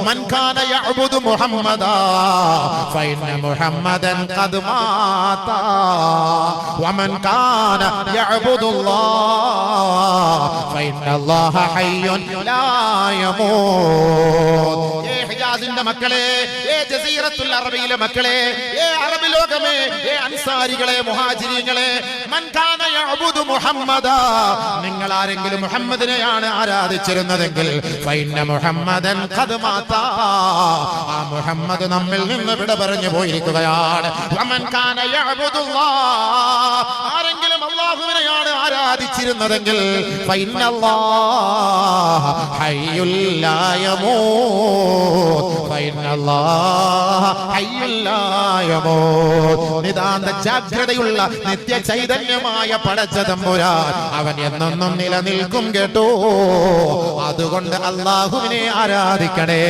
മൻ കാന യഅബുദു മുഹമ്മദാ ഫഇന്ന മുഹമ്മദൻ ഖദ് മാത വമൻ കാന യഅബുദുല്ലാഹ ഫഇന്ന അല്ലാഹ ഹയ്യുൻ ലാ യമൂത്. ഹിജാസിന്റെ മക്കളെ, ജസീറത്തുൽ അറബിയിലെ മക്കളെ, അറബ് ലോകമേ, അൻസാരികളെ, മുഹാജിരീങ്ങളെ, മൻ കാന യഅബുദു മുഹമ്മദാ, നിങ്ങൾ ആരെങ്കിലും മുഹമ്മദിനെയാണ് ആരാധിച്ചിരുന്നതെങ്കിൽ ഫഇന്ന മുഹമ്മദൻ ഖദ് മാത, ആ മുഹമ്മദ് നമ്മിൽ നിന്ന് വിട പറഞ്ഞു പോയിരിക്കുകയാണ്. വമൻ കാന യഅബുദുല്ലാഹ്, ആരെങ്കിലും അല്ലാഹുവിനെയാണ് ആരാധിച്ചിരുന്നതെങ്കിൽ ഫഇന്ന അല്ലാഹ ഹയ്യുൽ ലാ യമൂത്, ഫഇന്ന അല്ലാഹ ഹയ്യുൽ ലാ യമൂത്. നിതാന്ത ജാഗ്രതയുള്ള നിത്യ ചൈതന്യമായ പടച്ച തമ്പുരാൻ അവൻ എന്നെന്നും നിലനിൽക്കും കേട്ടോ. അതുകൊണ്ട് അല്ലാഹുവിനെ ആരാധിക്കണേ.